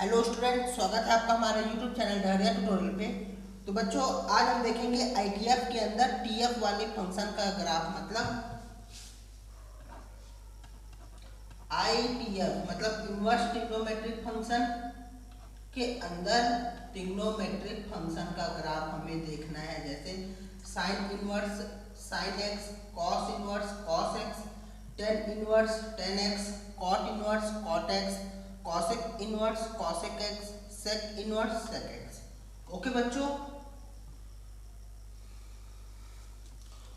Hello student, स्वागत है आपका हमारे यूट्यूब चैनल डहरिया ट्यूटोरियल पे। तो बच्चों, आज हम देखेंगे आईटीएफ के अंदर टीएफ वाले फंक्शन का ग्राफ। मतलब आईटीएफ मतलब इनवर्स ट्रिग्नोमेट्रिक फंक्शन के अंदर ट्रिग्नोमेट्रिक फंक्शन का ग्राफ हमें देखना है। जैसे sine inverse sine x, cos inverse cos x, tan inverse tan x, cot inverse cot x, cosec inverse cosec x, sec inverse sec x. Okay बच्चों,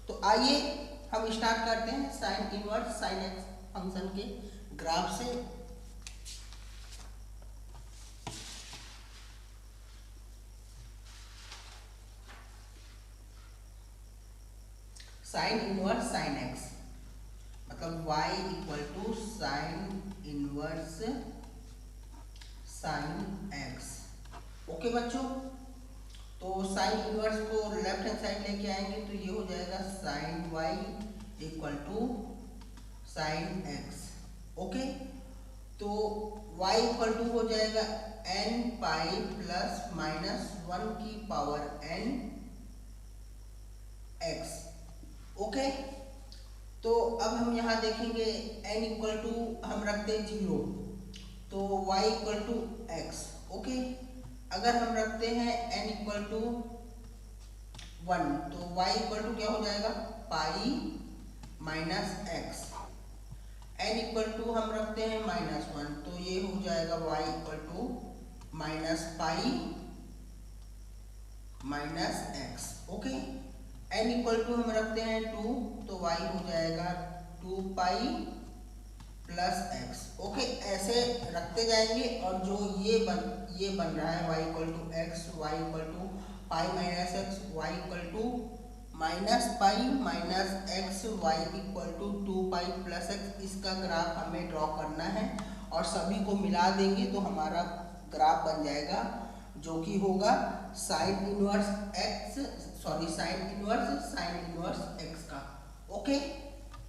तो आइए हम स्टार्ट करते हैं sine inverse sine x function के graph से। Sine inverse sine x मतलब y equal to sine inverse sine x. Okay बच्चों, तो साइन इनवर्स को लेफ्ट हैंड साइड लेके आएंगे तो ये हो जाएगा sine y equal to sine x. Okay, तो y इक्वल टू हो जाएगा n पाई प्लस माइनस 1 की पावर n x। ओके, तो अब हम यहाँ देखेंगे n इक्वल टू हम रखते हैं 0 तो y equal to x. Okay, अगर हम रखते हैं n इक्वल टू 1 तो y इक्वल टू क्या हो जाएगा pi minus x. n equal to हम रखते हैं -1 तो ये हो जाएगा y equal to minus pi minus x. Okay, n equal to हम रखते हैं 2 तो y हो जाएगा 2 पाई प्लस एक्स। ओके, ऐसे रखते जाएंगे और जो ये बन रहा है y equal to x, y equal to pi minus x, y equal to minus pi minus x, y equal to 2 pi plus x, इसका ग्राफ हमें ड्रॉ करना है और सभी को मिला देंगे तो हमारा ग्राफ बन जाएगा जो कि होगा sign inverse sine inverse x का। ओके,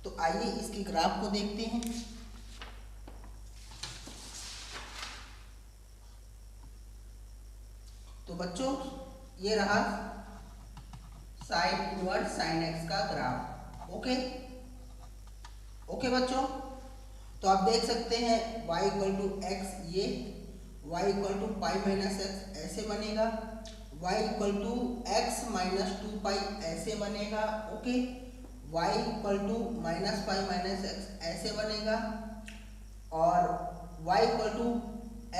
तो आइए इसके ग्राफ को देखते हैं। तो बच्चों, ये रहा साइन इनवर्स साइन एक्स का ग्राफ। ओके ओके बच्चों, तो आप देख सकते हैं y इक्वल टू एक्स, ये y equal to pi minus x ऐसे बनेगा, y equal to x minus 2 pi ऐसे बनेगा। Okay, y equal to minus pi minus x ऐसे बनेगा और y equal to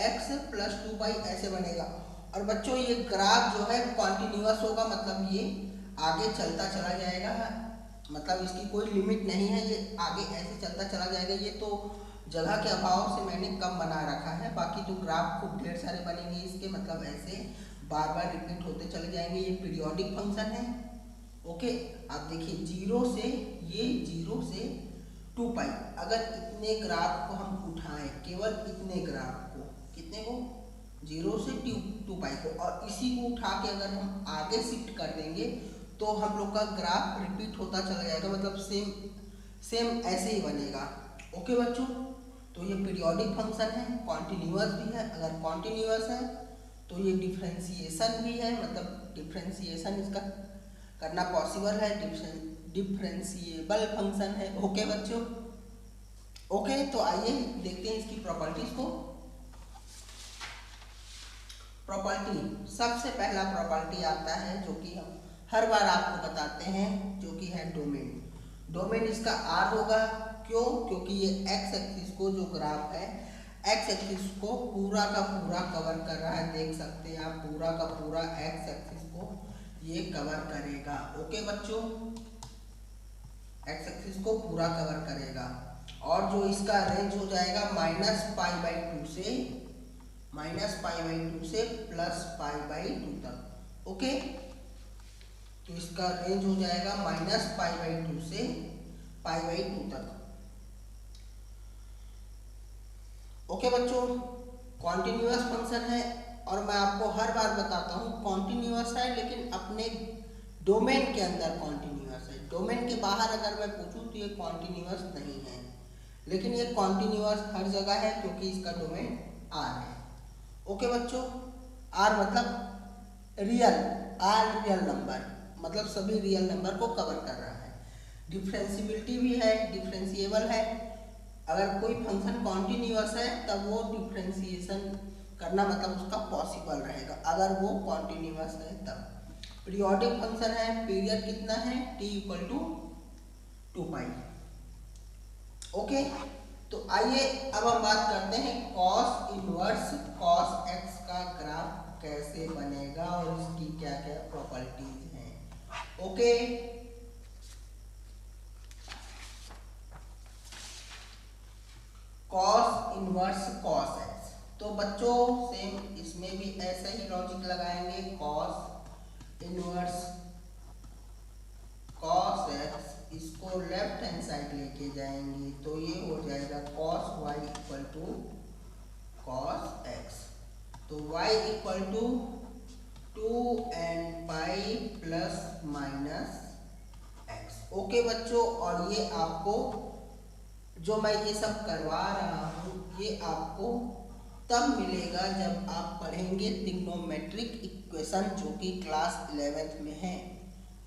x plus 2 pi ऐसे बनेगा। और बच्चों, ये ग्राफ जो है कॉन्टिन्यूअस होगा, मतलब ये आगे चलता चला जाएगा, मतलब इसकी कोई लिमिट नहीं है, ये आगे ऐसे चलता चला जाएगा। ये तो जगह के अभाव से मैंने कम बना रखा है, बाकी तो ग्राफ खूब ढेर सारे बनेंगे इसके, मतलब ऐसे बार बार रिपीट होते चले जाएंगे। ये पीरियोडिक फंक्शन है। ओके, आप देखिए 0 से 2 पाई, अगर इतने ग्राफ को हम उठाएं, केवल इतने ग्राफ को, कितने को 0 से 2 पाई को, और इसी को उठा के अगर हम आगे शिफ्ट कर देंगे तो हम लोग का ग्राफ रिपीट होता चला जाएगा, मतलब सेम ऐसे ही बनेगा। ओके बच्चों, तो ये पीरियोडिक फंक्शन है, कॉन्टिन्यूअस भी है। अगर कॉन्टिन्यूअस है तो ये डिफरेंशिएशन भी है, मतलब डिफरेंशिएशन इसका करना पॉसिबल है, डिफरेंशिएबल फंक्शन है। ओके बच्चों, ओके, तो आइए देखते हैं इसकी प्रॉपर्टीज को। प्रॉपर्टी, सबसे पहला प्रॉपर्टी आता है जो कि हम हर बार आपको बताते हैं, जो कि है डोमेन। डोमेन इसका R होगा, क्यों? क्योंकि ये एक्स एक्सिस को, जो ग्राफ है एक्स एक्सिस को पूरा का पूरा कवर कर रहा है। देख सकते हैं आप, पूरा का पूरा एक्स एक्सिस को ये कवर करेगा। ओके बच्चों, एक्स एक्सिस को पूरा कवर करेगा और जो इसका रेंज हो जाएगा -π/2 से +π/2 तक। ओके, तो इसका रेंज हो जाएगा -π/2 से π/2 तक। ओके बच्चों, कॉन्टिन्यूअस फंक्शन है और मैं आपको हर बार बताता हूँ कॉन्टिन्यूअस है, लेकिन अपने डोमेन के अंदर कॉन्टिन्यूअस है। डोमेन के बाहर अगर मैं पूछूं तो ये कॉन्टिन्यूअस नहीं है, लेकिन ये कॉन्टिन्यूअस हर जगह है क्योंकि इसका डोमेन R है। ओके बच्चों, आर मतलब रियल, आर रियल नंबर मतलब सभी रियल नंबर को कवर कर रहा है। डिफरेंशियबिलिटी भी है, डिफरेंशिएबल है। अगर कोई फंक्शन कॉन्टिन्यूअस है तब वो डिफरेंशिएशन करना मतलब उसका पॉसिबल रहेगा, अगर वो कॉन्टिन्यूअस है तब। पीरियोडिक फंक्शन है, पीरियड कितना है, t equal to 2 pi. Okay, तो आइए अब हम बात करते हैं कॉस इनवर्स कॉस एक्स का ग्राफ कैसे बनेगा और इसकी क्या क्या प्रॉपर्टीज हैं। Okay, cos inverse cos x, तो बच्चों सेम इसमें भी ऐसा ही लॉजिक लगाएंगे। कॉस इनवर्स कॉस एक्स, इसको लेफ्ट हैंड साइड लेके जाएंगे तो ये हो जाएगा cos y equal to cos x. तो y equal to 2n pi plus minus x. Okay बच्चों, और ये आपको जो मैं ये सब करवा रहा हूँ ये आपको तब मिलेगा जब आप पढ़ेंगे ट्रिग्नोमेट्रिक इक्वेशन जो कि क्लास 11th में है।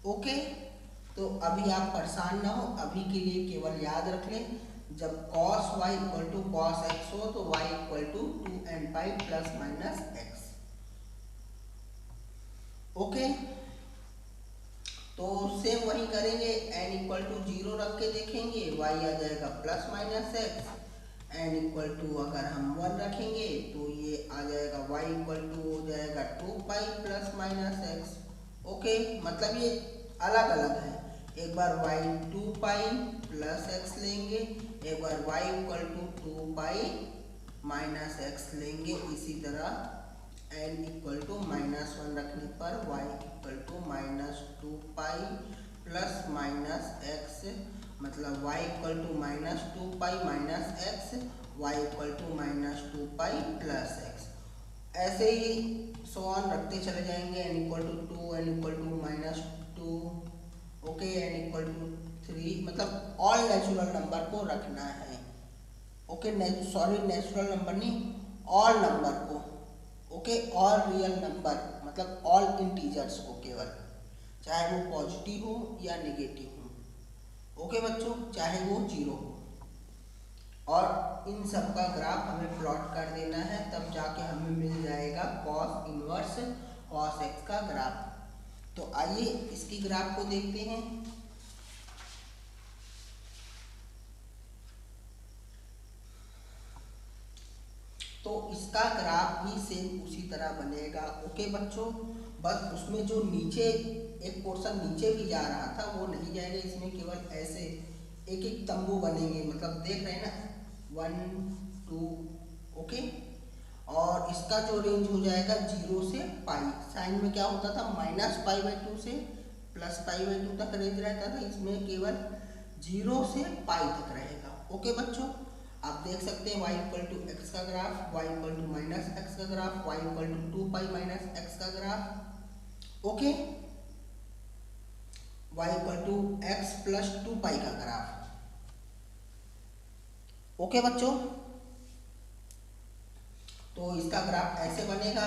ओके, तो अभी आप परेशान ना हो, अभी के लिए केवल याद रख लें जब cos y equal to cos x हो तो y equal to 2n pi plus minus x. Okay, तो सेम वही करेंगे, n इक्वल टू 0 रख के देखेंगे, y आ जाएगा plus minus x. n equal to अगर हम 1 रखेंगे तो ये आ जाएगा y इक्वल टू हो जाएगा 2 pi plus minus x. Okay, मतलब ये अलग अलग है, एक बार y 2 पाई प्लस एक्स लेंगे, एक बार y equal to 2 pi minus x लेंगे। इसी तरह n इक्वल टू -1 रखने पर y equal to -2 pi plus minus x, मतलब y equal to -2 pi minus x, y equal to -2 pi plus x. ऐसे ही सो ऑन रखते चले जाएंगे, n equal to 2, n equal to -2, okay, n equal to 3, मतलब all natural number को रखना है। ओके, सॉरी नेचुरल नंबर नहीं, ऑल नंबर को। ओके, ऑल रियल नंबर मतलब ऑल इंटीजर्स को केवल, चाहे वो पॉजिटिव हो या नेगेटिव हो। ओके बच्चों, चाहे वो 0 हो, और इन सब का ग्राफ हमें प्लॉट कर देना है, तब जाके हमें मिल जाएगा कॉस इनवर्स कॉस एक्स का ग्राफ। तो आइए इसकी ग्राफ को देखते हैं। तो इसका ग्राफ भी सेम उसी तरह बनेगा। ओके बच्चों, बस उसमें जो नीचे एक पोर्शन नीचे भी जा रहा था वो नहीं जाएगा, इसमें केवल ऐसे एक एक तंबू बनेंगे, मतलब देख रहे हैं ना 1 2। ओके, और इसका जो रेंज हो जाएगा 0 से पाई, साइन में क्या होता था -π/2 से +π/2 तक रेंज रहता था, इसमें केवल 0 से पाई तक रहेगा। ओके बच्चों, आप देख सकते हैं y इक्वल टू एक्स का ग्राफ, y equal to minus x का ग्राफ, y equal to 2 pi minus x का graph. Okay, y equal to x plus 2 pi का ग्राफ। ओके बच्चों, तो इसका ग्राफ ऐसे बनेगा।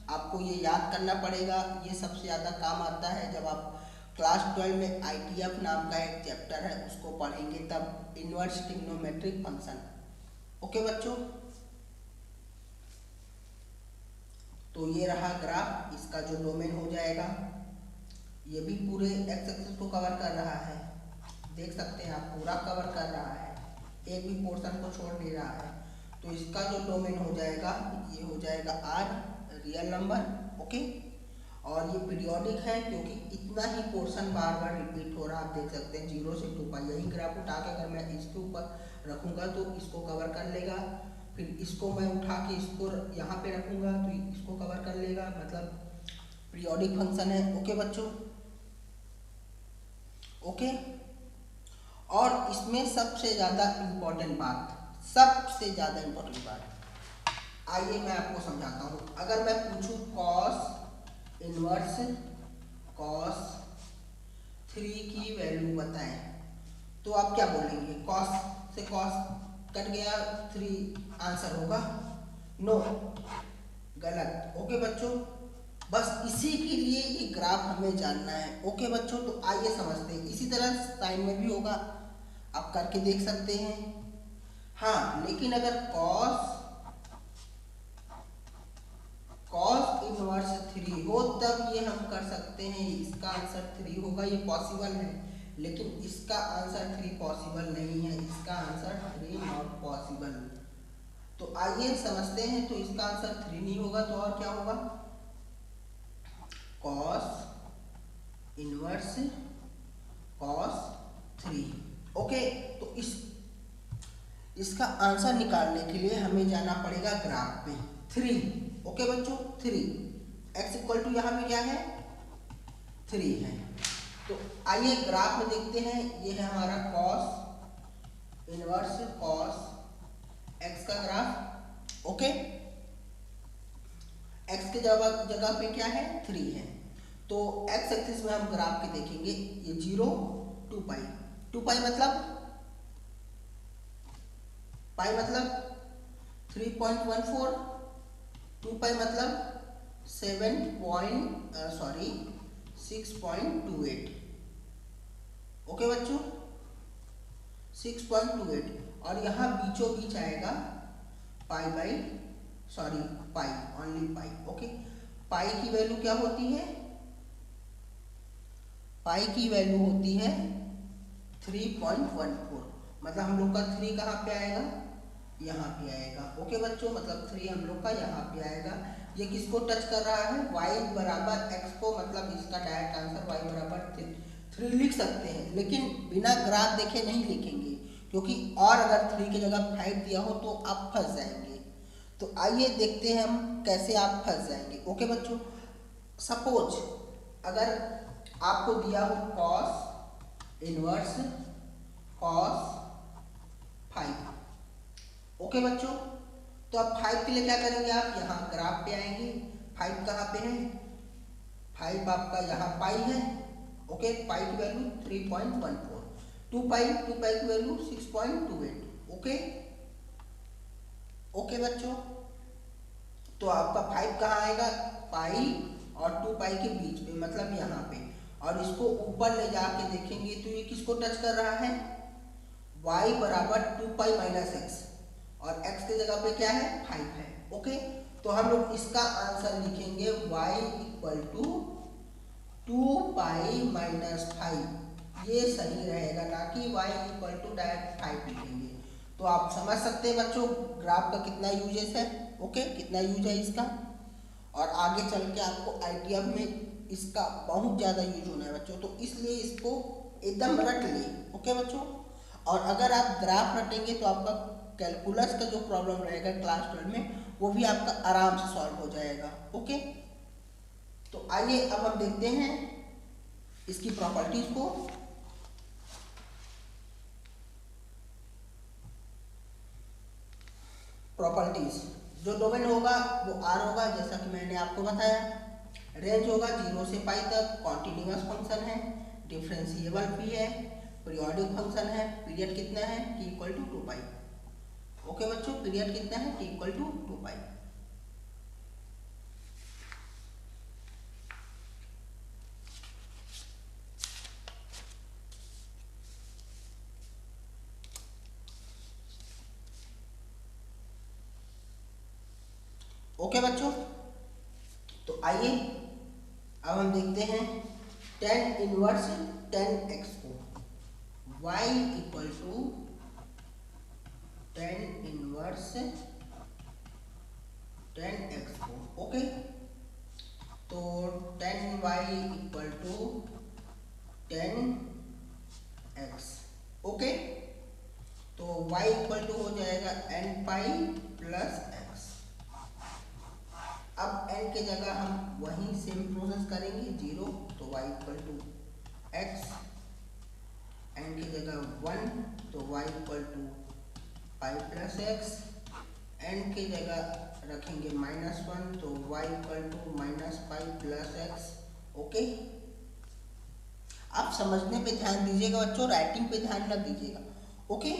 आपको ये याद करना पड़ेगा, ये सबसे ज़्यादा काम आता है जब आप क्लास 12 में ITF नाम का एक चैप्टर है उसको पढ़ेंगे, तब इनवर्स ट्रिग्नोमेट्रिक फंक्शन। ओके बच्चों, तो ये रहा ग्राफ, इसका जो डोमेन हो जाएगा ये भी पूरे एक्स एक्सिस को कवर कर रहा है, देख सकते हैं आप पूरा कवर कर रहा है, एक भी पोर्शन को छोड़ नहीं रहा है। तो इसका जो डोमेन हो जाएगा ये हो जाएगा R रियल नंबर। ओके, और ये पीरियोडिक है क्योंकि इतना ही पोर्शन बार बार रिपीट हो रहा है। आप देख सकते हैं 0 से 2 पाई, यही ग्राफ उठा के अगर मैं इसके ऊपर रखूँगा तो इसको कवर कर लेगा, फिर इसको मैं उठा के इसको यहाँ पे रखूँगा तो इसको कवर कर लेगा, मतलब पीरियोडिक फंक्शन है। ओके बच्चों, ओके, और इसमें सबसे ज़्यादा इम्पोर्टेंट बात, सबसे ज़्यादा इम्पोर्टेंट बात, आइए मैं आपको समझाता हूँ। अगर मैं पूछूँ कॉस इनवर्स कॉस 3 की वैल्यू बताएं तो आप क्या बोलेंगे? कॉस से कॉस कट गया, 3 आंसर होगा? नो, गलत। ओके बच्चों, बस इसी के लिए ये ग्राफ हमें जानना है। ओके बच्चों, तो आइए समझते हैं। इसी तरह साइन में भी होगा, आप करके देख सकते हैं। हाँ, लेकिन अगर कॉस इनवर्स 3 हो तब ये हम कर सकते हैं। इसका आंसर 3 होगा, ये पॉसिबल है, लेकिन इसका आंसर 3 पॉसिबल नहीं है। इसका आंसर 3 नॉट पॉसिबल। तो आइए समझते हैं। तो इसका आंसर 3 नहीं होगा तो और क्या होगा? Cos inverse cos 3। ओके, तो इसका आंसर निकालने के लिए हमें जाना पड़ेगा ग्राफ पे 3। ओके बच्चों, 3 x इक्वल टू यहाँ पे क्या है? 3 है। तो आइए ग्राफ में देखते हैं। ये है हमारा कॉस इनवर्स कॉस x का ग्राफ। ओके, x के जगह पे क्या है? 3 है। तो x एक्सिस में हम ग्राफ के देखेंगे। ये 0 2 पाई, 2 पाई मतलब 3.14, 2 पाई मतलब 6.28। ओके बच्चों, 6.28। और यहाँ बीचों बीच आएगा पाई, ओनली पाई। ओके, पाई की वैल्यू क्या होती है? पाई की वैल्यू होती है 3.14। मतलब हम लोग का 3 कहाँ पे आएगा? यहाँ पे आएगा। ओके बच्चों, मतलब 3 हम लोग का यहाँ पे आएगा। ये किसको टच कर रहा है? y बराबर x को, मतलब इसका डायरेक्ट आंसर y बराबर 3 लिख सकते हैं, लेकिन बिना ग्राफ देखे नहीं लिखेंगे, क्योंकि और अगर 3 की जगह 5 दिया हो तो आप फंस जाएंगे। तो आइए देखते हैं हम कैसे आप फंस जाएंगे। ओके बच्चों, सपोज अगर आपको दिया हो कॉस इनवर्स कॉस 5। ओके बच्चों, तो अब 5 के लिए क्या करेंगे? आप यहाँ ग्राफ पे आएंगे। 5 कहाँ पे है? 5 आपका यहाँ पाई है। ओके, पाई की वैल्यू 3.14, 2 पाई की वैल्यू 6.28। ओके बच्चों, तो आपका 5 कहाँ आएगा? पाई और 2 पाई के बीच में, मतलब यहाँ पे। और इसको ऊपर ले जाके देखेंगे तो ये किसको टच कर रहा है? y बराबर 2 पाई माइनस एक्स, और x के जगह पे क्या है? 5 है। ओके, तो हम लोग इसका आंसर लिखेंगे y equal to 2 pi minus 5। ये सही रहेगा, ना कि y इक्वल टू डायरेक्ट 5 लिखेंगे। तो आप समझ सकते हैं बच्चों ग्राफ का कितना यूजेस है। ओके, कितना यूज है इसका, और आगे चल के आपको आईटीएम में इसका बहुत ज़्यादा यूज होना है बच्चों। तो इसलिए इसको एकदम रट ले। ओके बच्चों, और अगर आप ग्राफ रटेंगे तो आपका कैलकुलस का जो प्रॉब्लम रहेगा क्लास 12 में, वो भी आपका आराम से सॉल्व हो जाएगा। ओके, तो आइए अब हम देखते हैं इसकी प्रॉपर्टीज को। प्रॉपर्टीज, जो डोमेन होगा वो R होगा, जैसा कि मैंने आपको बताया। रेंज होगा 0 से पाई तक, कॉन्टिन्यूअस फंक्शन है, डिफरेंशिएबल भी है, पीरियोडिक फंक्शन है, पीरियड कितना है? t equal to 2 pi. Okay बच्चों, पीरियड कितना है? t equal to 2 pi. Okay बच्चों, तो आइए अब हम देखते हैं tan इनवर्स tan x को। y equal to tan inverse tan x को। ओके, तो tan y equal to tan x। Okay, तो y इक्वल टू हो जाएगा n पाई प्लस x। अब n के जगह हम वही सेम प्रोसेस करेंगे 0, तो y equal to x, n की जगह 1 तो y equal to pi plus x, n की जगह रखेंगे -1 तो y equal to minus pi plus x। Okay, आप समझने पे ध्यान दीजिएगा बच्चों, राइटिंग पे ध्यान न दीजिएगा। ओके,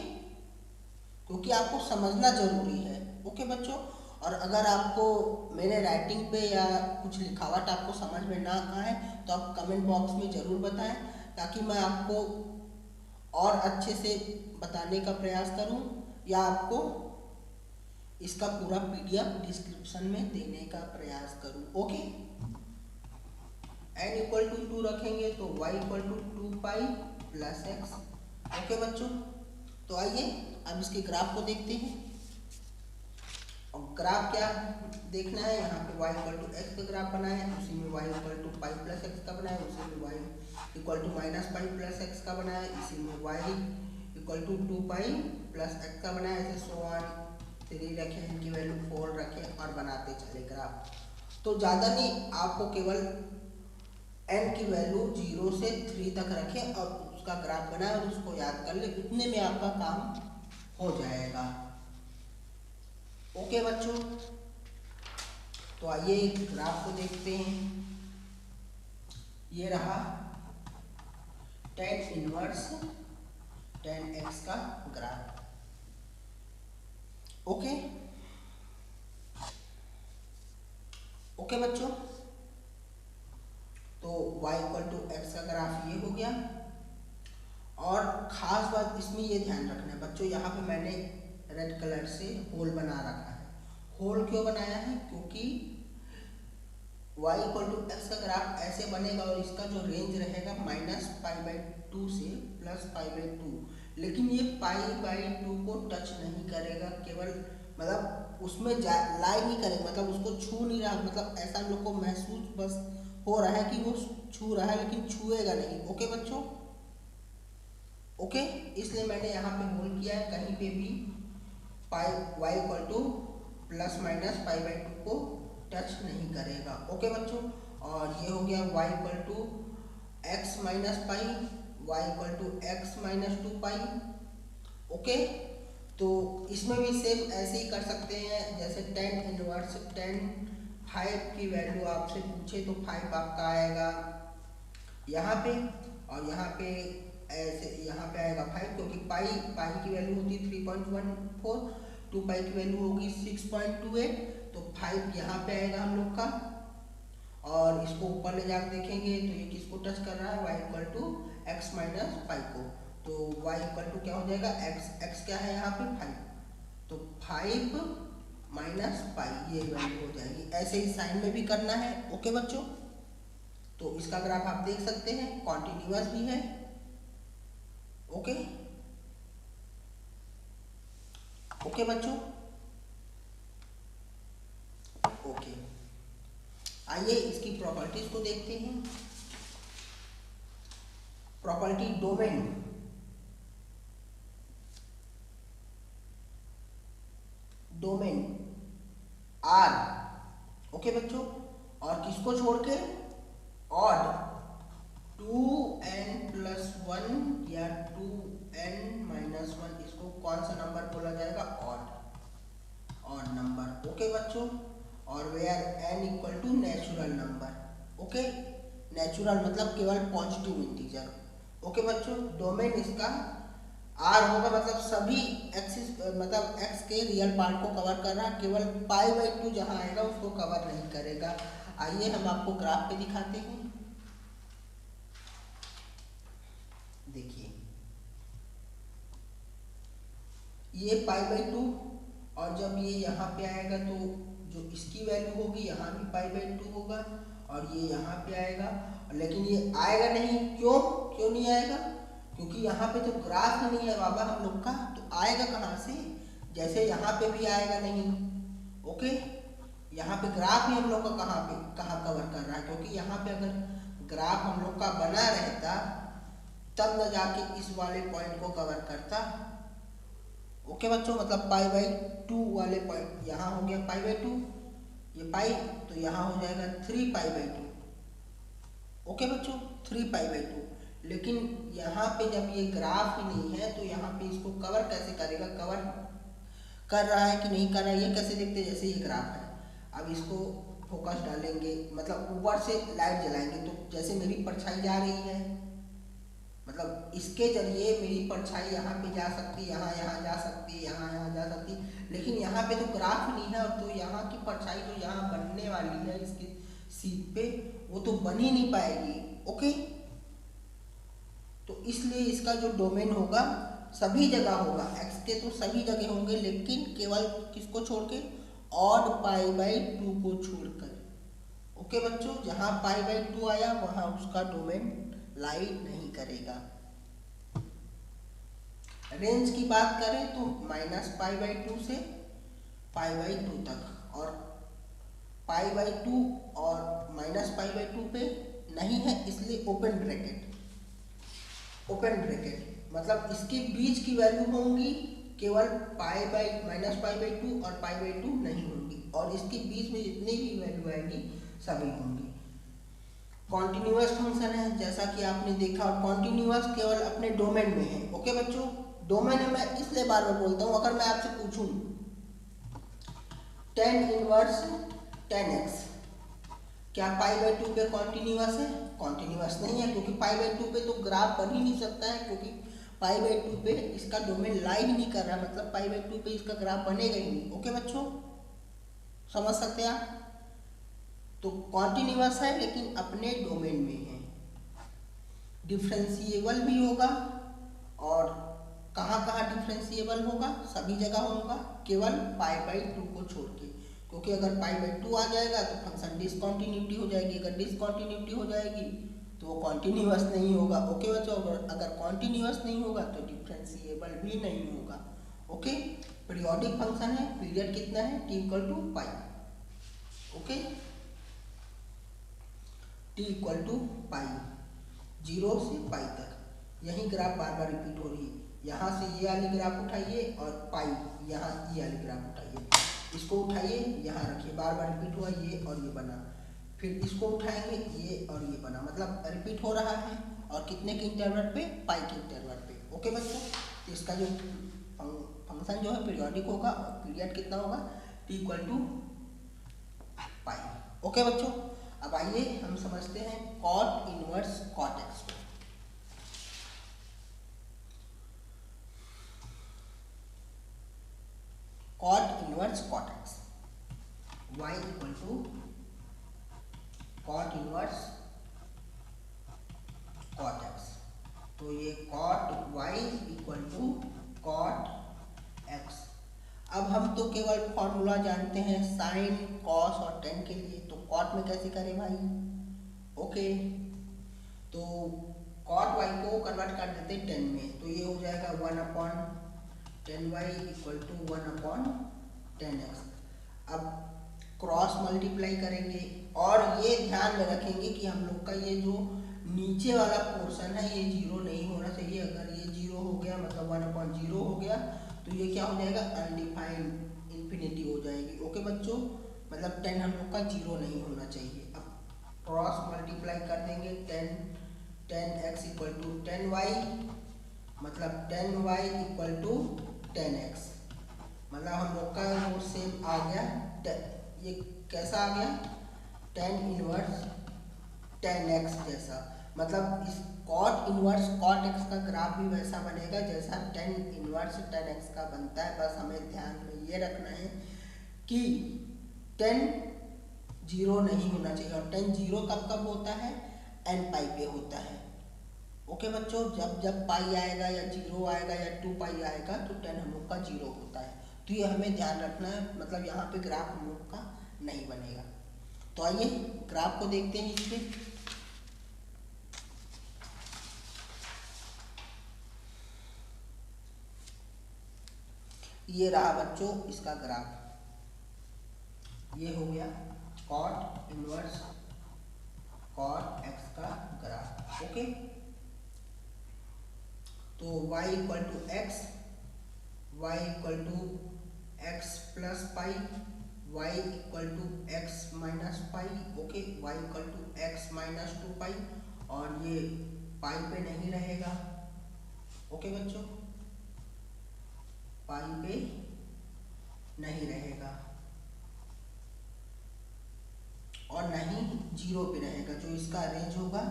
क्योंकि आपको समझना जरूरी है। ओके बच्चों, और अगर आपको मेरे राइटिंग पे या कुछ लिखावट आपको समझ में ना आए तो आप कमेंट बॉक्स में ज़रूर बताएं, ताकि मैं आपको और अच्छे से बताने का प्रयास करूं, या आपको इसका पूरा PDF डिस्क्रिप्शन में देने का प्रयास करूं। ओके, n इक्वल टू 2 रखेंगे तो y equal to 2 pi plus x. Okay बच्चों, तो आइए अब इसके ग्राफ को देखते हैं। और ग्राफ क्या देखना है, यहाँ पे y इक्वल टू एक्स का ग्राफ बनाया है, उसी में y equal to pi plus x का बनाया है, उसी में y equal to minus pi plus x का बनाया है, इसी में y equal to 2 pi plus x का बनाया है। ऐसे 3 रखे, इनकी वैल्यू 4 रखे और बनाते चले ग्राफ। तो ज़्यादा नहीं, आपको केवल n की वैल्यू 0 से 3 तक रखें और उसका ग्राफ बनाए और उसको याद कर ले, उतने में आपका काम हो जाएगा। ओके बच्चों, तो आइए ग्राफ को देखते हैं। ये रहा tan इनवर्स tan x का ग्राफ। ओके ओके बच्चों, तो y इक्वल टू एक्स का ग्राफ ये हो गया। और खास बात इसमें ये ध्यान रखना है बच्चों, यहाँ पे मैंने रेड कलर से होल बना रखा है। होल क्यों बनाया है, क्योंकि y इक्वल टू एक्स का ग्राफ ऐसे बनेगा और इसका जो रेंज रहेगा -π/2 से +π/2, लेकिन ये π/2 को टच नहीं करेगा, केवल मतलब उसमें लाई नहीं करेगा, मतलब उसको छू नहीं रहा, मतलब ऐसा हम लोग को महसूस बस हो रहा है कि वो छू रहा है, लेकिन छुएगा नहीं। ओके बच्चों, ओके, इसलिए मैंने यहाँ पे होल किया है, कहीं पे भी y इक्वल टू ±π/2 को टच नहीं करेगा। ओके बच्चों, और ये हो गया y equal to x minus pi, y equal to x minus 2 pi. Okay, तो इसमें भी सेम ऐसे ही कर सकते हैं, जैसे tan इनवर्स tan 5 की वैल्यू आपसे पूछे तो 5 आपका आएगा यहाँ पे, और यहाँ पे ऐसे यहाँ पे आएगा 5, क्योंकि पाई की वैल्यू होती है 3.14, 2 पाई की वैल्यू होगी 6.28, तो 5 यहाँ पे आएगा हम लोग का। और इसको ऊपर ले जाकर देखेंगे तो ये किसको टच कर रहा है, y equal to x minus pi को, तो y इक्वल टू क्या हो जाएगा, x क्या है यहाँ पे 5, तो 5 माइनस पाई ये वैल्यू हो जाएगी। ऐसे ही साइन में भी करना है। ओके बच्चों, तो इसका ग्राफ आप देख सकते हैं, कॉन्टिन्यूअस भी है। ओके ओके बच्चों, ओके, आइए इसकी प्रॉपर्टीज को देखते हैं। Property domain, domain R। Okay बच्चों, और किसको छोड़ के, ऑड 2n+1 या 2n-1, इसको कौन सा नंबर बोला जाएगा, ऑड नंबर। ओके बच्चों, और where n equal to natural number. Okay, natural मतलब केवल पॉजिटिव इंटीजर। ओके बच्चों, डोमेन इसका R होगा, मतलब सभी एक्सिस मतलब x के रियल पार्ट को कवर कर रहा है, केवल π/2 जहाँ आएगा उसको कवर नहीं करेगा। आइए हम आपको ग्राफ पे दिखाते हैं। देखिए ये π/2, और जब ये यहाँ पे आएगा तो जो इसकी वैल्यू होगी यहाँ भी π/2 होगा, और ये यहाँ पे आएगा, लेकिन ये आएगा नहीं। क्यों नहीं आएगा, क्योंकि यहाँ पे तो ग्राफ ही नहीं है बाबा हम लोग का, तो आएगा कहाँ से, जैसे यहाँ पे भी आएगा नहीं। ओके, यहाँ पे ग्राफ ही हम लोग का कहाँ कवर कर रहा है, क्योंकि यहाँ पे अगर ग्राफ हम लोग का बना रहता तब न जाके इस वाले पॉइंट को कवर करता। ओके बच्चों, मतलब π/2 वाले पॉइंट यहाँ हो गया π/2, ये पाई तो यहाँ हो जाएगा 3π/2। ओके बच्चों, 3π/2, लेकिन यहाँ पे जब ये ग्राफ ही नहीं है तो यहाँ पे इसको कवर कैसे करेगा, कवर कर रहा है कि नहीं कर रहा है, ये कैसे देखते हैं, जैसे ये ग्राफ है। अब इसको फोकस डालेंगे, मतलब ऊपर से लाइट जलाएंगे, तो जैसे मेरी परछाई जा रही है, मतलब इसके जरिए मेरी परछाई यहाँ पे जा सकती है, यहाँ जा सकती है, यहाँ जा सकती है, लेकिन यहाँ पे तो ग्राफ नहीं है, और तो यहाँ की परछाई जो यहाँ बनने वाली है इसकी सीट पे, वो तो बन ही नहीं पाएगी। ओके, तो इसलिए इसका जो डोमेन होगा सभी जगह होगा, एक्स के तो सभी जगह होंगे, लेकिन केवल किसको छोड़ के, ऑड पाई बाई 2 को छोड़कर। ओके बच्चों, जहाँ पाई बाई 2 आया वहाँ उसका डोमेन लाई नहीं करेगा। रेंज की बात करें तो -π/2 से π/2 तक, और π/2 और -π/2 पे नहीं है, इसलिए ओपन ब्रैकेट मतलब इसके बीच की वैल्यू होंगी केवल -π/2 और π/2 नहीं होंगी, और इसके बीच में जितनी भी वैल्यू आएगी सभी होंगी। कॉन्टिन्यूअस फंक्शन है जैसा कि आपने देखा, और कॉन्टिन्यूअस केवल अपने डोमेन में है। ओके बच्चों, डोमेन में मैं इसलिए बार बार बोलता हूँ, अगर मैं आपसे पूछूं tan इनवर्स tan x क्या π/2 पे कॉन्टिन्यूअस है? कॉन्टिन्यूअस नहीं है, क्योंकि π/2 पे तो ग्राफ बन ही नहीं सकता है, क्योंकि π/2 पे इसका डोमेन लाई ही नहीं कर रहा, मतलब π/2 पे इसका ग्राफ बनेगा ही नहीं। ओके बच्चों, समझ सकते हैं आप? तो कॉन्टिन्यूअस है लेकिन अपने डोमेन में है, डिफरेंशिएबल भी होगा, और कहाँ कहाँ डिफरेंशिएबल होगा, सभी जगह होगा, केवल π/2 को छोड़ के, क्योंकि अगर π/2 आ जाएगा तो फंक्शन डिसकॉन्टिन्यूटी हो जाएगी, अगर डिसकॉन्टिन्यूटी हो जाएगी तो वो कॉन्टिन्यूअस नहीं होगा। ओके बच्चों, अगर कॉन्टिन्यूअस नहीं होगा तो डिफरेंशिएबल भी नहीं होगा। ओके, पीरियोडिक फंक्शन है, पीरियड कितना है, t=π। ओके, t=π, 0 से π तक। यही ग्राफ बार बार रिपीट हो रही है, यहाँ से ये वाली ग्राफ उठाइए और पाई यहाँ ये वाली ग्राफ उठाइए, इसको उठाइए यहाँ रखिए, बार बार रिपीट हुआ ये और ये बना, फिर इसको उठाएंगे ये और ये बना, मतलब रिपीट हो रहा है, और कितने के इंटरवल पे, पाई के इंटरवल पे। ओके बच्चों, तो इसका जो फंक्शन जो है पीरियोडिक होगा, और पीरियड कितना होगा, t=π। ओके बच्चों, अब आइए हम समझते हैं कॉट इनवर्स कॉट एक्स को। Cot inverse cot x, y = cot inverse cot x, तो ये कॉट y = कॉट x। अब हम तो केवल फॉर्मूला जानते हैं साइन, कॉस और टेन के लिए, तो कॉट में कैसे करें भाई? ओके, तो कॉट y को कन्वर्ट कर देते हैं टेन में, तो ये हो जाएगा 1/10y = 1/10x। अब क्रॉस मल्टीप्लाई करेंगे, और ये ध्यान में रखेंगे कि हम लोग का ये जो नीचे वाला पोर्शन है ये 0 नहीं होना चाहिए। अगर ये 0 हो गया मतलब 1/0 हो गया तो ये क्या हो जाएगा, अनडिफाइंड इन्फिनिटी हो जाएगी। ओके बच्चों, मतलब 10 हम लोग का 0 नहीं होना चाहिए। अब क्रॉस मल्टीप्लाई कर देंगे, 10x = 10y, मतलब 10y = 10x, मतलब हम लोग का वो सेम आ गया। ये कैसा आ गया, tan इनवर्स tan x जैसा, मतलब इस कॉट इनवर्स कॉट x का ग्राफ भी वैसा बनेगा जैसा tan इनवर्स tan x का बनता है। बस हमें ध्यान में ये रखना है कि tan 0 नहीं होना चाहिए, और tan 0 कब कब होता है, n पाई पे होता है। ओके बच्चों, जब पाई आएगा या 0 आएगा या 2 पाई आएगा तो tan हम लोग का 0 होता है, तो ये हमें ध्यान रखना है, मतलब यहाँ पे ग्राफ हम लोग का नहीं बनेगा। तो आइए ग्राफ को देखते हैं इस पे। ये रहा बच्चों इसका ग्राफ, ये हो गया कॉट इनवर्स कॉट x का ग्राफ। ओके, तो y = x, y = x + π, y = x - π। Okay, y = x - 2π, और ये पाई पे नहीं रहेगा। ओके बच्चों, पाई पे नहीं रहेगा, और नहीं 0 पे रहेगा। जो इसका रेंज होगा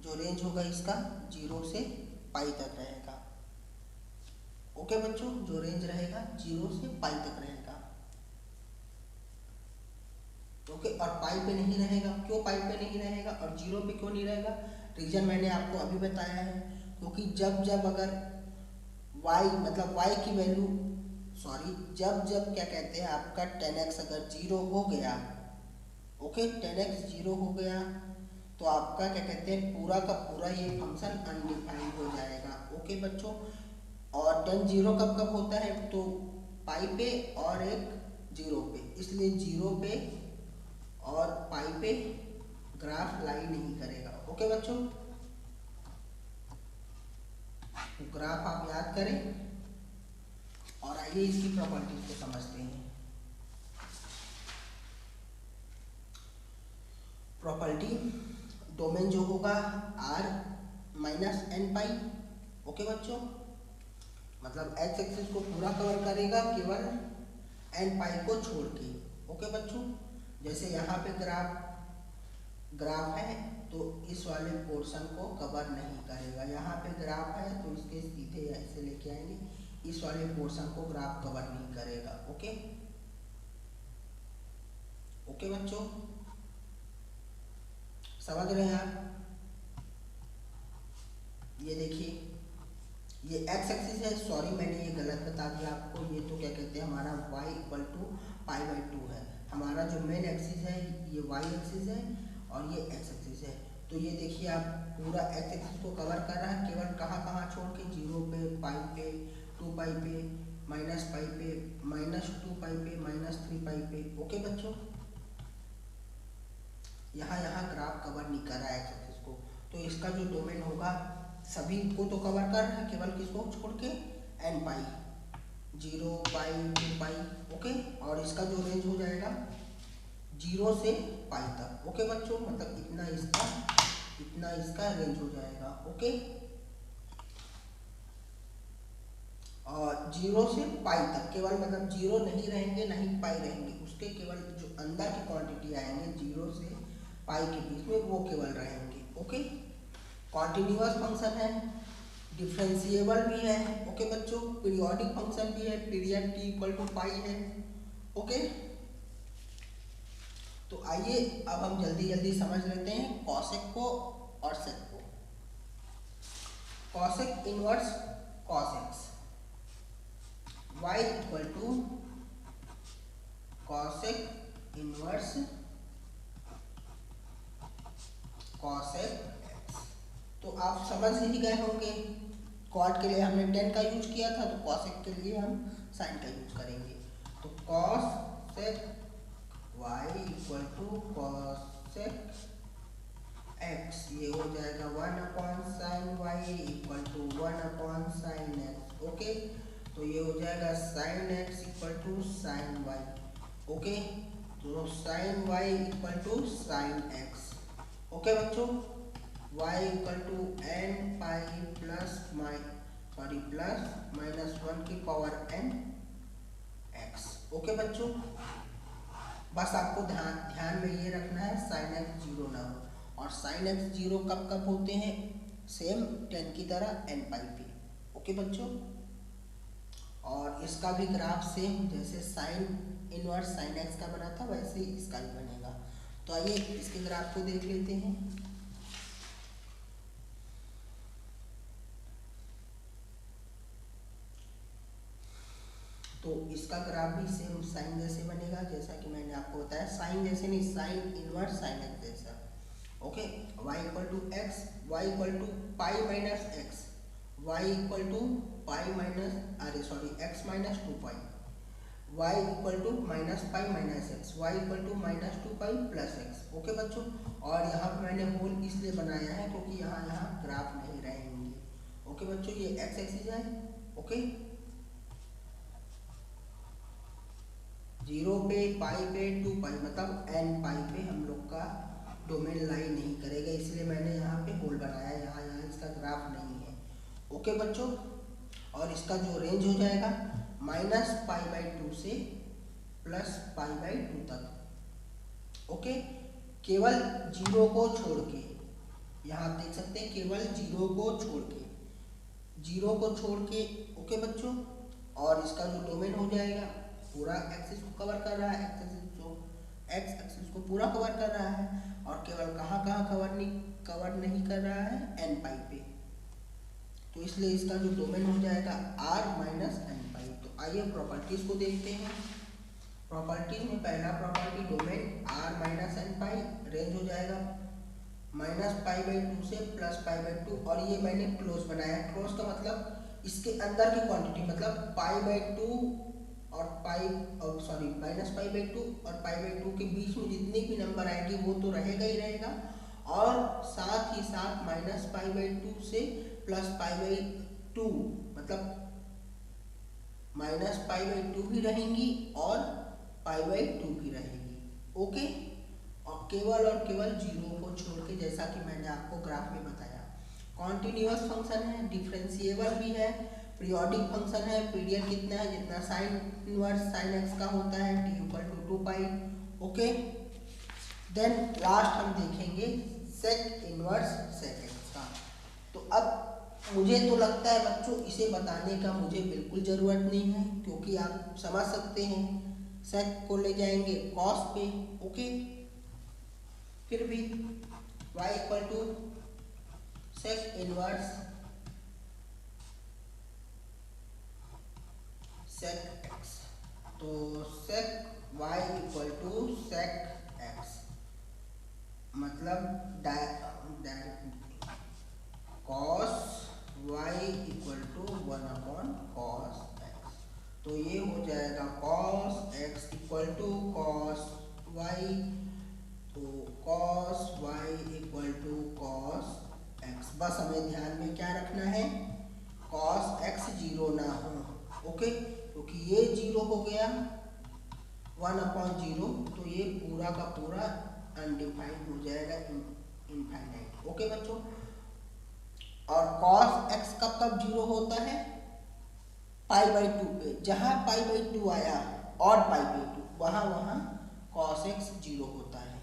जो रेंज होगा इसका 0 से पाई तक रहेगा। ओके बच्चों, जो रेंज रहेगा 0 से पाई तक रहेगा। ओके, और पाई पे नहीं रहेगा। क्यों पाई पे नहीं रहेगा और 0 पे क्यों नहीं रहेगा? रीजन मैंने आपको अभी बताया है, क्योंकि जब अगर y मतलब y की वैल्यू जब क्या कहते हैं आपका 10x अगर 0 हो गया, ओके 10x 0 हो गया तो आपका क्या कहते हैं पूरा का पूरा ये फंक्शन अनडिफाइंड हो जाएगा। ओके बच्चों, और 10 0 कब कब होता है? तो पाई पे और एक 0 पे, इसलिए 0 पे और पाई पे ग्राफ लाई नहीं करेगा। ओके बच्चों, तो ग्राफ आप याद करें और आइए इसकी प्रॉपर्टीज को समझते हैं। प्रॉपर्टी, डोमेन जो होगा r माइनस एन पाई। ओके बच्चों, मतलब एक्स एक्सिस को पूरा कवर करेगा केवल एन पाई को छोड़ के। ओके बच्चों, जैसे यहाँ पे ग्राफ है तो इस वाले पोर्शन को कवर नहीं करेगा। यहाँ पे ग्राफ है तो इसके सीधे ऐसे लेके आएंगे, इस वाले पोर्शन को ग्राफ कवर नहीं करेगा। ओके ओके बच्चों, समझ रहे हैं आप? ये देखिए, ये एक्स एक्सिस है, सॉरी मैंने ये गलत बता दिया आपको। ये तो क्या कहते हैं हमारा y equal to pi by 2 है। हमारा जो मेन एक्सिस है ये y एक्सिस है और ये x एक्सिस है। तो ये देखिए आप पूरा x एक्सिस को कवर कर रहा है, केवल कहाँ छोड़ के 0 पे, पाई पे, 2 पाई पे, माइनस पाई पे, -2 पाई पे, -3 पाई पे। ओके बच्चों, यहाँ ग्राफ कवर नहीं कर रहा है एक्स एक्सिस को, तो इसका जो डोमेन होगा सभी को तो कवर कर रहा है, केवल किसको छोड़ के? एन पाई, 0 पाई 2 पाई। ओके, और इसका जो रेंज हो जाएगा 0 से पाई तक। ओके बच्चों, मतलब इतना इसका रेंज हो जाएगा। ओके, और 0 से पाई तक केवल, मतलब 0 नहीं रहेंगे ना ही पाई रहेंगे, उसके केवल जो अंदर की क्वांटिटी आएंगे 0 से पाई के बीच में वो केवल रहेंगे। ओके, कॉन्टिन्यूअस फंक्शन है, डिफरेंशिएबल भी है। ओके बच्चों, पीरियोडिक फंक्शन भी है, पीरियड t इक्वल टू पाई है। ओके, तो आइए अब हम जल्दी समझ लेते हैं कॉसेक को और सेक को। Cosec inverse cos x, y equal to cosec inverse cosec. तो आप समझ ही गए होंगे, कॉट के लिए हमने 10 का यूज किया था, तो कॉसेक के लिए हम साइन का यूज करेंगे। तो cosec y equal to cosec x, ये हो जाएगा 1/sin y equal to 1/sin x। Okay, तो ये हो जाएगा sin x equal to sin y। Okay, तो sin y equal to sin x। Okay बच्चों, y equal to n pi plus -1 की पावर n x। ओके बच्चों, बस आपको ध्यान में ये रखना है sin x 0 ना हो, और sin x 0 कब होते हैं? सेम 10 की तरह n पाई पे। ओके बच्चों, और इसका भी ग्राफ सेम जैसे sin इनवर्स sin x का बना था वैसे ही इसका भी बनेगा। तो आइए इसके ग्राफ को देख लेते हैं। तो इसका ग्राफ भी सेम साइन जैसे बनेगा, जैसा कि मैंने आपको बताया, साइन जैसे नहीं, साइन इनवर्स साइन एक्स जैसा। Okay, y equal to x, y equal to pi minus x, y equal to pi minus x minus 2 pi, y equal to minus pi minus x, y equal to -2 pi plus x. Okay बच्चों, और यहाँ पर मैंने whole इसलिए बनाया है क्योंकि यहाँ ग्राफ नहीं रहेंगे। ओके बच्चों, ये एक्स एक्सिस है। ओके, 0 पे, पाई पे, 2 पाई, मतलब n पाई पे हम लोग का डोमेन लाई नहीं करेगा, इसलिए मैंने यहाँ पे होल बनाया, यहाँ इसका ग्राफ नहीं है। ओके बच्चों, और इसका जो रेंज हो जाएगा -π/2 से +π/2 तक। ओके, केवल 0 को छोड़ के, यहाँ आप देख सकते हैं केवल जीरो को छोड़ के, जीरो को छोड़ के। ओके बच्चों, और इसका जो डोमेन हो जाएगा पूरा एक्सिस को कवर कर रहा है, एक्स एक्सिस को पूरा कवर कर रहा है, और केवल कहाँ कहाँ कवर नहीं कर रहा है, एन पाई पे। तो इसलिए इसका जो डोमेन हो जाएगा आर माइनस एन पाई। तो आइए प्रॉपर्टीज को देखते हैं। प्रॉपर्टीज में पहला property domain R minus n pi, range हो जाएगा -π/2 से +π/2, और ये मैंने क्लोज बनाया। क्लोज का मतलब इसके अंदर की क्वांटिटी, मतलब π/2 और -π/2 और π/2 के बीच में जितने भी नंबर आएंगे वो तो रहेगा ही रहेगा, और साथ ही साथ -π/2 से +π/2 मतलब -π/2 भी रहेंगी और π/2 भी रहेगी। ओके, और केवल जीरो को छोड़ के, जैसा कि मैंने आपको ग्राफ में बताया। कॉन्टिन्यूअस फंक्शन है, डिफरेंशिएबल भी है, पीरियोडिक फंक्शन है। पीरियड कितना है, जितना साइन इनवर्स साइन एक्स का होता है, t=2π। ओके, देन लास्ट हम देखेंगे सेक इनवर्स सेक एक्स का। तो अब मुझे तो लगता है बच्चों इसे बताने का मुझे बिल्कुल ज़रूरत नहीं है, क्योंकि आप समझ सकते हैं सेक को ले जाएंगे कॉस पे। ओके, फिर भी y = sec inverse sec x. तो सेक y = सेक एक्स मतलब cos y = 1/cos x। तो ये हो जाएगा cos x = cos y, तो cos y = cos x। बस हमें ध्यान में क्या रखना है, cos x जीरो ना हो। ओके, क्योंकि ये जीरो हो गया 1/0, तो ये पूरा का पूरा अनडिफाइंड हो जाएगा, इनफाइनाइट। ओके बच्चों, और cos x कब जीरो होता है, π/2 पे। जहाँ π/2 आया और π/2 वहाँ cos x जीरो होता है।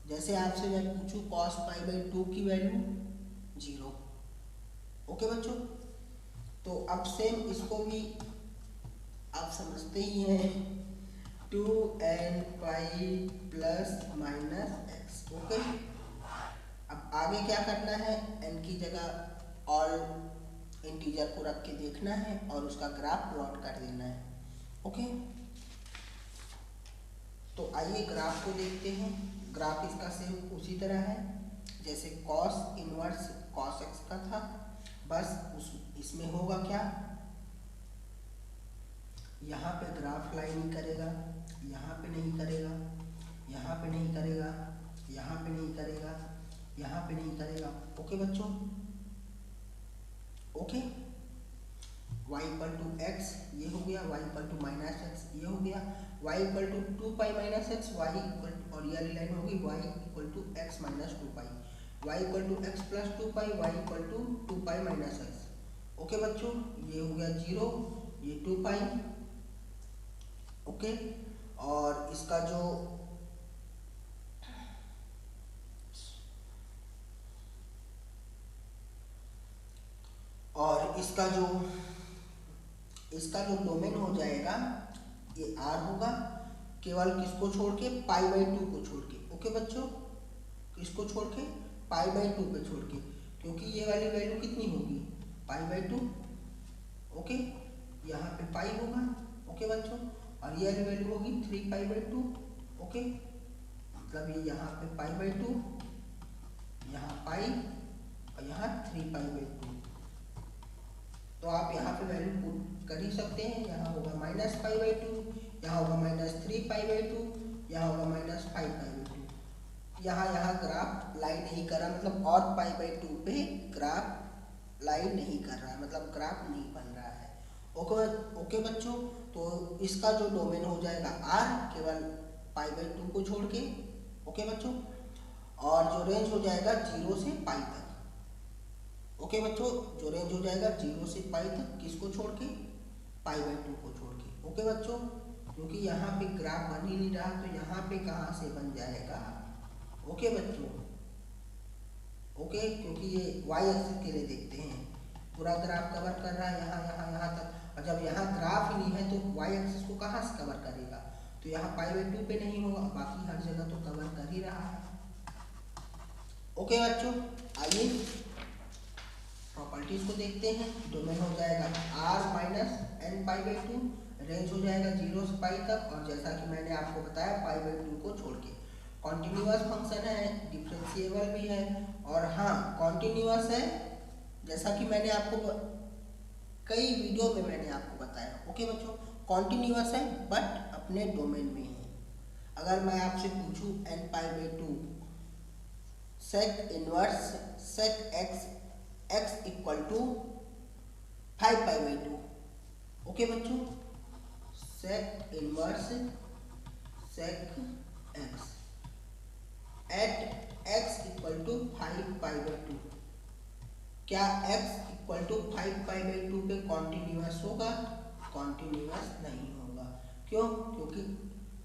जैसे आपसे मैं पूछूं cos π/2 की वैल्यू जीरो। ओके बच्चों, तो अब सेम इसको भी आप समझते ही हैं, 2n पाई ± x। ओके, अब आगे क्या करना है, n की जगह ऑल इंटीजर को रख के देखना है और उसका ग्राफ प्लॉट कर देना है। ओके, तो आइए ग्राफ को देखते हैं। ग्राफ इसका सेम उसी तरह है जैसे cos इनवर्स cos x का था, बस इसमें होगा क्या, यहाँ पे ग्राफ लाइन ही करेगा, यहाँ पे नहीं करेगा, यहाँ पे नहीं करेगा, यहाँ पे नहीं करेगा, यहाँ पे नहीं करेगा। ओके बच्चों, ओके, y = x ये हो गया, y = -x ये हो गया, y = 2π - x, और ये वाली लाइन होगी y = x - 2π, y = x + 2π, y = 2π - x। Okay बच्चों, ये हो गया 0, ये 2π। ओके, और इसका जो डोमेन हो जाएगा ये r होगा, केवल किसको छोड़ के, π/2 को छोड़ के। ओके बच्चों, किसको छोड़ के, π/2 पे छोड़ के, क्योंकि ये वाली वैल्यू कितनी होगी, π/2। ओके, यहाँ पे पाई होगा। ओके बच्चों, और ये वाली वैल्यू होगी 3π/2। ओके, मतलब ये यहाँ पे π/2, यहाँ पाई और यहाँ 3π/2। तो आप यहाँ पे वैल्यू पुट कर ही सकते हैं। यहाँ होगा -π/2, यहाँ होगा -3π/2, यहाँ होगा -5π/2। यहाँ ग्राफ लाइन नहीं कर रहा, मतलब और π/2 पे ग्राफ लाइन नहीं कर रहा है, मतलब ग्राफ नहीं बन रहा है। ओके बच्चों, तो इसका जो डोमेन हो जाएगा r, केवल π/2 को छोड़ के। ओके बच्चों, और जो रेंज हो जाएगा 0 से π तक। ओके बच्चों, जो रेंज हो जाएगा 0 से π तक, किसको छोड़ के, π/2 को छोड़ के। ओके बच्चों, क्योंकि यहाँ पे ग्राफ बन ही नहीं रहा, तो यहाँ पे कहाँ से बन जाएगा। ओके बच्चों, ओके, क्योंकि ये वाई एक्सिस के लिए देखते हैं, पूरा ग्राफ कवर कर रहा है यहाँ यहाँ यहाँ तक, और जब यहाँ ग्राफ ही नहीं है तो वाई एक्सिस को कहाँ से कवर करेगा, तो यहाँ π/2 पे नहीं होगा, बाकी हर जगह तो कवर कर ही रहा है। ओके बच्चों, आइए प्रॉपर्टीज को देखते हैं। डोमेन हो जाएगा r माइनस n π/2, रेंज हो जाएगा 0 से पाई तक, और जैसा कि मैंने आपको बताया π/2 को छोड़ के कॉन्टिन्यूअस फंक्शन है, डिफरेंशिएबल भी है, और हाँ कॉन्टिन्यूअस है, जैसा कि मैंने आपको कई वीडियो में मैंने आपको बताया। ओके बच्चों, कॉन्टिन्यूअस है बट अपने डोमेन में है। अगर मैं आपसे पूछूं n π/2 sec inverse sec x equal to 5 π/2, okay बच्चों, sec inverse sec x at x equal to 5 π/2, क्या x इक्वल टू 5 π/2 पे कॉन्टिन्यूअस होगा? कॉन्टिन्यूअस नहीं होगा। क्यों? क्योंकि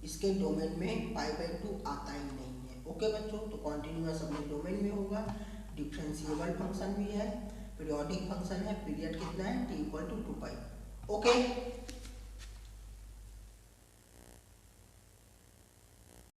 इसके डोमेन में π/2 आता ही नहीं है। ओके बच्चों, तो कॉन्टिन्यूअस अपने डोमेन में होगा, डिफरेंशिएबल फंक्शन भी है, पीरियोडिक फंक्शन है, पीरियड कितना है t equal to 2 pi. Okay.